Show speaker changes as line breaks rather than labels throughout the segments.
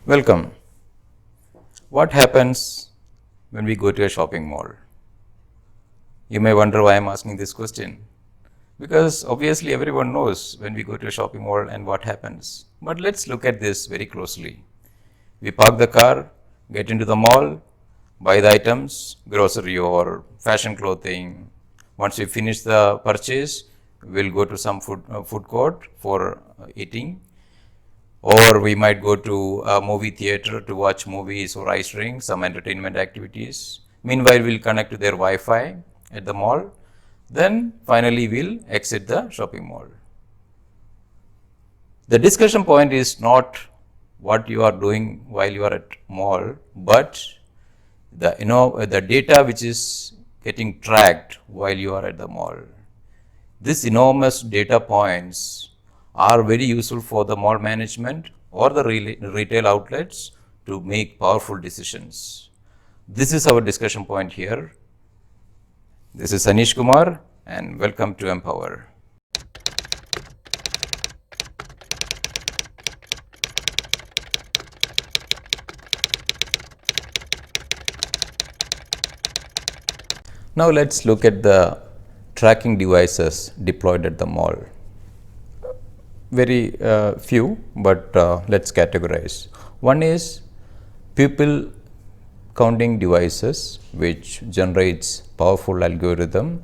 Welcome. What happens when we go to a shopping mall? You may wonder why I'm asking this question. Because obviously everyone knows when we go to a shopping mall and what happens. But let's look at this very closely. We park the car, get into the mall, buy the items, grocery or fashion clothing. Once we finish the purchase, we'll go to some food court for eating. Or we might go to a movie theater to watch movies or ice rink, some entertainment activities. Meanwhile, we'll connect to their Wi-Fi at the mall. Then finally, we'll exit the shopping mall. The discussion point is not what you are doing while you are at mall, but the data which is getting tracked while you are at the mall. These enormous data points are very useful for the mall management or the retail outlets to make powerful decisions. This is our discussion point here. This is Anish Kumar and welcome to Empower. Now let's look at the tracking devices deployed at the mall. Very few, but let's categorize. One is people counting devices, which generates powerful algorithm.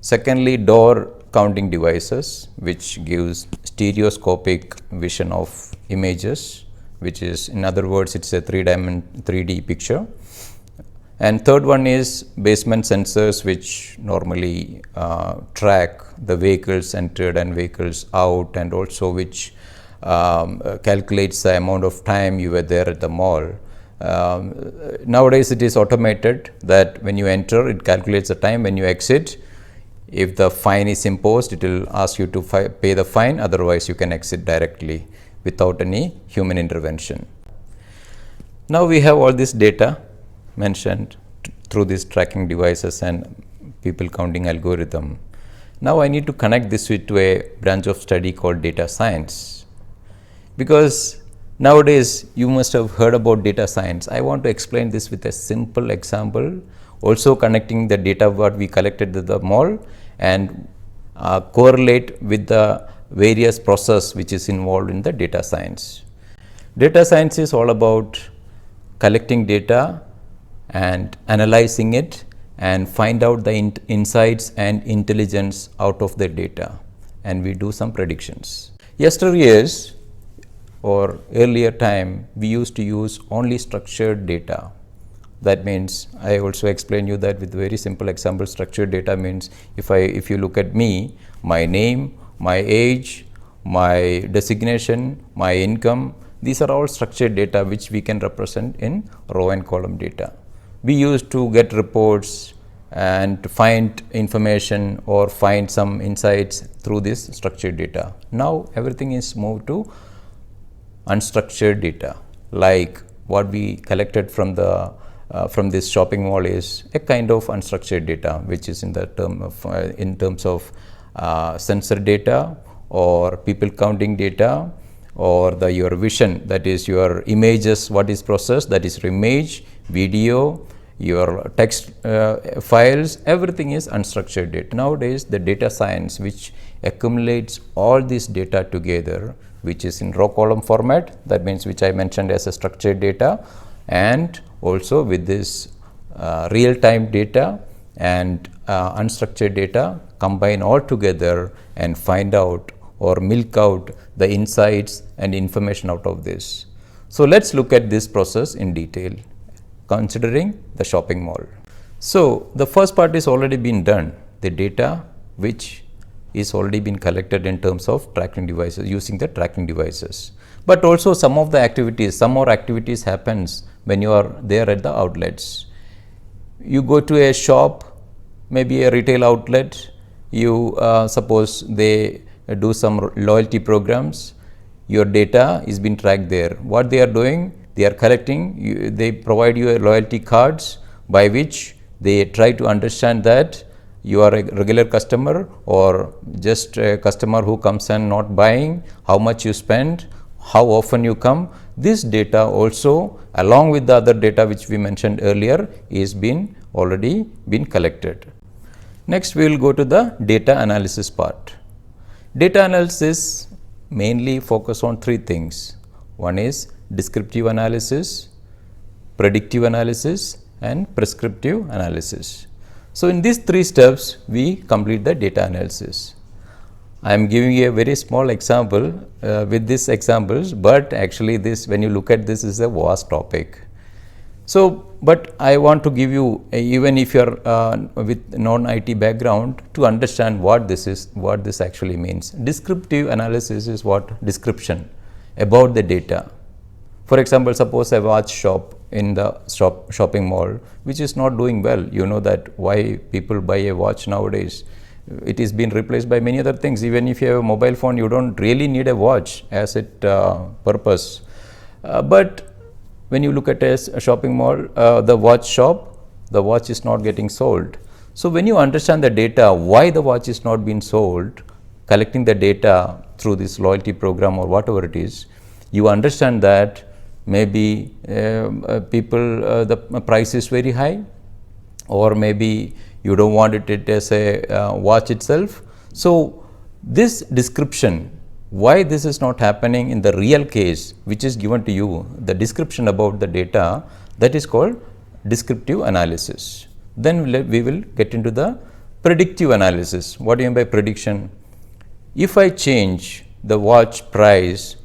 Secondly, door counting devices, which gives stereoscopic vision of images, which is, in other words, it's a 3D picture. And third one is basement sensors, which normally track the vehicles entered and vehicles out, and also which calculates the amount of time you were there at the mall. Nowadays it is automated that when you enter, it calculates the time. When you exit, if the fine is imposed, it will ask you to pay the fine, otherwise you can exit directly without any human intervention. Now we have all this data mentioned through these tracking devices and people counting algorithm. Now I need to connect this to a branch of study called data science, because nowadays you must have heard about data science. I want to explain this with a simple example, also connecting the data what we collected at the mall and correlate with the various process which is involved in the data science. Data science is all about collecting data and analyzing it and find out the insights and intelligence out of the data, and we do some predictions. Yesteryears or earlier time, we used to use only structured data. That means, I also explain you that with very simple example. Structured data means if you look at me, my name, my age, my designation, my income, these are all structured data which we can represent in row and column data. We used to get reports and to find information or find some insights through this structured data. Now everything is moved to unstructured data, like what we collected from this shopping mall is a kind of unstructured data, which is in terms of sensor data or people counting data, or your vision, that is your images, what is processed, that is your image, video, your text files, everything is unstructured data. Nowadays the data science, which accumulates all this data together, which is in row column format, that means which I mentioned as a structured data, and also with this real-time data and unstructured data, combine all together and find out or milk out the insights and information out of this. So let's look at this process in detail, considering the shopping mall. So the first part is already been done, the data which is already been collected in terms of tracking devices, using the tracking devices. But also some more activities happens when you are there at the outlets. You go to a shop, maybe a retail outlet, you suppose they do some loyalty programs, your data is being tracked there. What they are doing, they are collecting, they provide you a loyalty cards by which they try to understand that you are a regular customer or just a customer who comes and not buying, how much you spend, how often you come. this data also, along with the other data which we mentioned earlier, is already been collected. Next, we will go to the data analysis part. Data analysis mainly focus on three things. One is descriptive analysis, predictive analysis, and prescriptive analysis. So, in these three steps, we complete the data analysis. I am giving you a very small example with these examples, but actually this, when you look at this, is a vast topic. So, but I want to give you, even if you are with non-IT background, to understand what this is, what this actually means. Descriptive analysis is what? Description about the data. For example, suppose a watch shop in the shopping mall which is not doing well. You know that why people buy a watch nowadays. It is being replaced by many other things. Even if you have a mobile phone, you don't really need a watch as its purpose. But when you look at a shopping mall, the watch shop, the watch is not getting sold. So when you understand the data, why the watch is not being sold, collecting the data through this loyalty program or whatever it is, you understand that maybe the price is very high, or maybe you don't want it as a watch itself. So this description, why this is not happening in the real case which is given to you, the description about the data, that is called descriptive analysis. Then we will get into the predictive analysis. What do you mean by prediction? If I change the watch price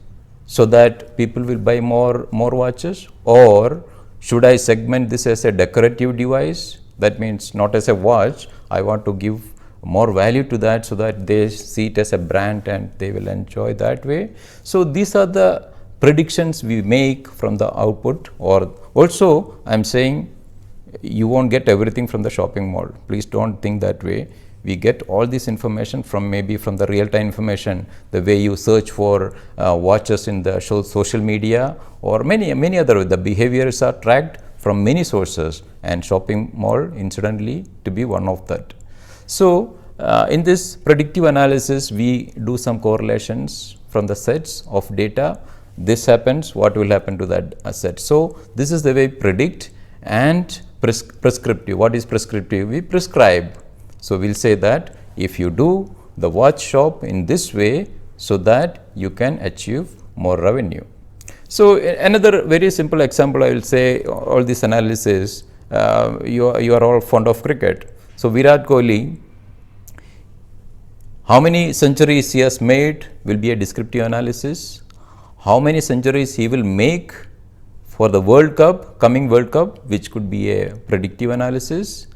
so that people will buy more watches, or should I segment this as a decorative device? That means not as a watch, I want to give more value to that so that they see it as a brand and they will enjoy that way. So these are the predictions we make from the output. Or also I am saying you won't get everything from the shopping mall. Please don't think that way. We get all this information from maybe from the real-time information, the way you search for watches in the social media, or many other, the behaviors are tracked from many sources, and shopping mall incidentally to be one of that. So in this predictive analysis, we do some correlations from the sets of data. This happens, what will happen to that set? So this is the way predict. And prescriptive. What is prescriptive? We prescribe. So we'll say that if you do the watch shop in this way, so that you can achieve more revenue. So another very simple example, I will say, all this analysis, you are all fond of cricket. So Virat Kohli, how many centuries he has made will be a descriptive analysis. How many centuries he will make for the World Cup, coming World Cup, which could be a predictive analysis.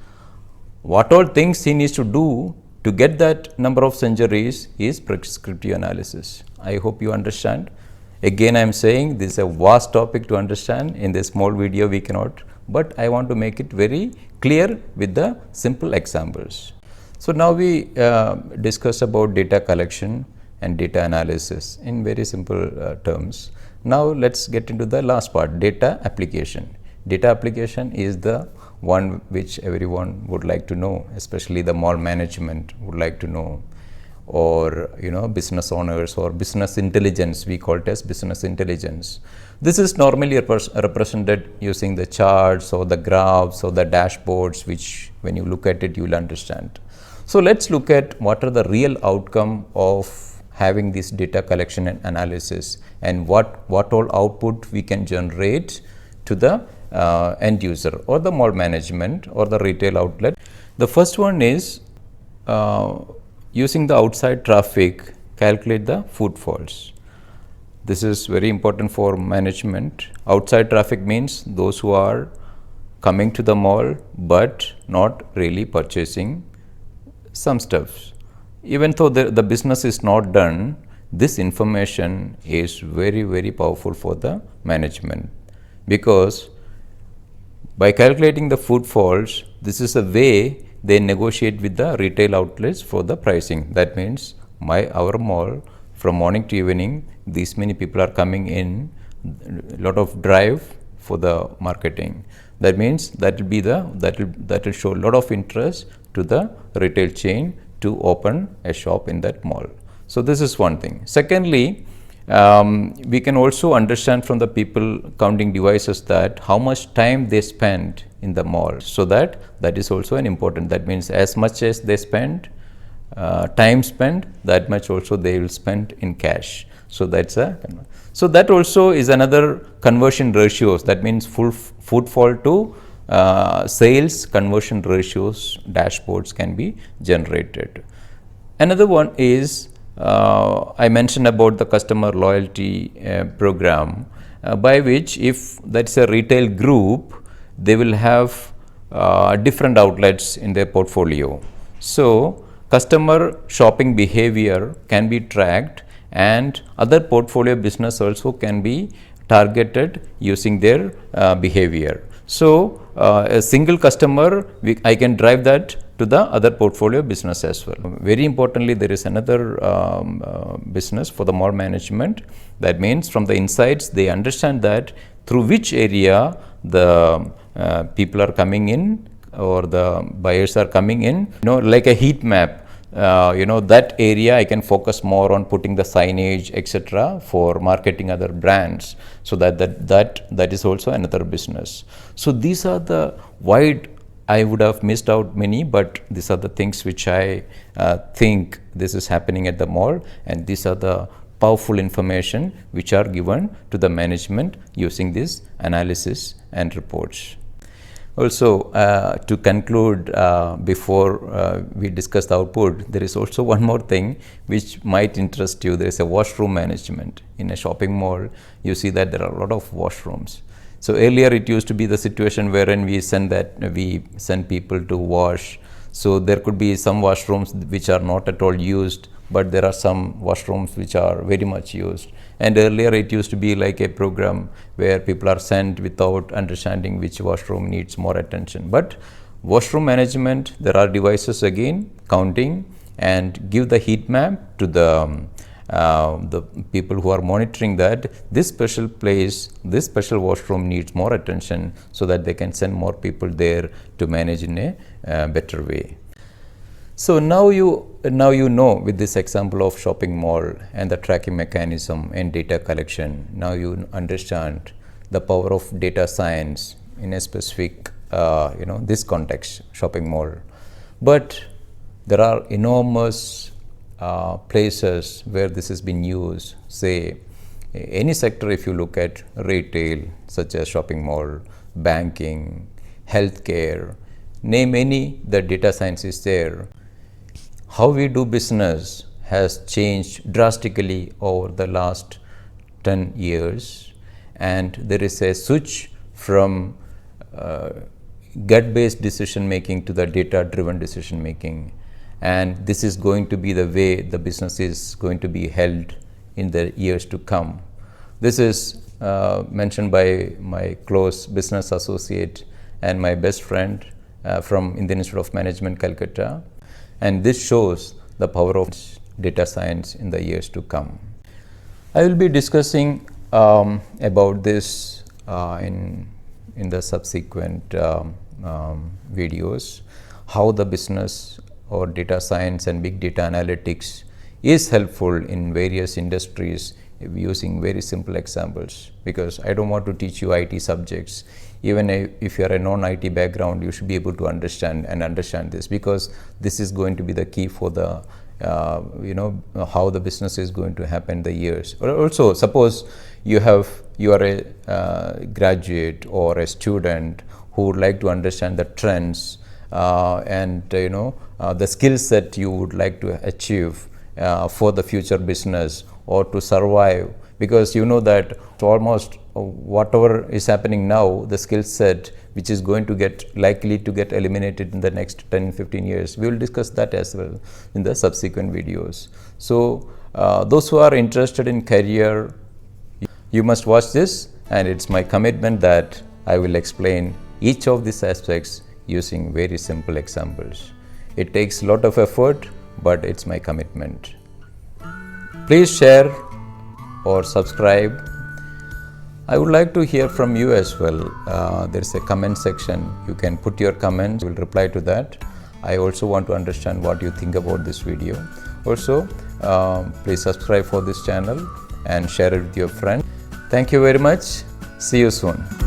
What all things he needs to do to get that number of centuries is prescriptive analysis. I hope you understand. Again, I am saying this is a vast topic to understand. In this small video we cannot, but I want to make it very clear with the simple examples. So now we discussed about data collection and data analysis in very simple terms. Now let's get into the last part, data application. Data application is the one which everyone would like to know, especially the mall management would like to know, or business owners, or business intelligence, we call it as business intelligence. This is normally represented using the charts or the graphs or the dashboards, which when you look at it you will understand. So let's look at what are the real outcome of having this data collection and analysis, and what all output we can generate to the end user or the mall management or the retail outlet. The first one is using the outside traffic, calculate the footfalls. This is very important for management. Outside traffic means those who are coming to the mall but not really purchasing some stuff. Even though the business is not done, this information is very, very powerful for the management, because by calculating the footfalls, this is a way they negotiate with the retail outlets for the pricing. That means our mall, from morning to evening, these many people are coming in, lot of drive for the marketing. That means that will show a lot of interest to the retail chain to open a shop in that mall. So this is one thing. Secondly, We can also understand from the people counting devices that how much time they spend in the mall. So that is also an important. That means as much as they spend, time spent, that much also they will spend in cash. So that's a so that also is another conversion ratios. That means full footfall to sales conversion ratios dashboards can be generated. Another one is I mentioned about the customer loyalty program, by which if that's a retail group, they will have different outlets in their portfolio. So customer shopping behavior can be tracked, and other portfolio business also can be targeted using their behavior. So a single customer, I can drive that to the other portfolio business as well. Very importantly, there is another business for the mall management. That means from the insights, they understand that through which area the people are coming in or the buyers are coming in, like a heat map. That area I can focus more on putting the signage, etc., for marketing other brands. So that is also another business. So these are the wide. I would have missed out many, but these are the things which I think this is happening at the mall, and these are the powerful information which are given to the management using this analysis and reports. Also, to conclude, before we discuss the output, there is also one more thing which might interest you. There is a washroom management. In a shopping mall, you see that there are a lot of washrooms. So earlier it used to be the situation wherein we send people to wash. So there could be some washrooms which are not at all used, but there are some washrooms which are very much used. And earlier it used to be like a program where people are sent without understanding which washroom needs more attention. But washroom management, there are devices again counting and give the heat map to the people who are monitoring that this special place, this special washroom needs more attention, so that they can send more people there to manage in a better way. So now you know with this example of shopping mall and the tracking mechanism and data collection, now you understand the power of data science in a specific this context, shopping mall. But there are enormous places where this has been used. Say any sector, if you look at retail such as shopping mall, banking, healthcare, name any, the data science is there. How we do business has changed drastically over the last 10 years, and there is a switch from gut-based decision making to the data-driven decision making, and this is going to be the way the business is going to be held in the years to come. This is mentioned by my close business associate and my best friend from Indian Institute of Management, Calcutta. And this shows the power of data science in the years to come. I will be discussing about this in the subsequent videos, how the business or data science and big data analytics is helpful in various industries using very simple examples, because I don't want to teach you IT subjects. Even if you are a non-IT background, you should be able to understand this, because this is going to be the key for the how the business is going to happen in the years. Or also, suppose you are a graduate or a student who would like to understand the trends and the skill set you would like to achieve for the future business or to survive, because you know that almost whatever is happening now, the skill set which is going to likely to get eliminated in the next 10-15 years. We will discuss that as well in the subsequent videos. So those who are interested in career, you must watch this, and it's my commitment that I will explain each of these aspects using very simple examples. It takes a lot of effort, but it's my commitment. Please share or subscribe. I would like to hear from you as well. There is a comment section. You can put your comments. We will reply to that. I also want to understand what you think about this video. Also, please subscribe for this channel and share it with your friends. Thank you very much. See you soon.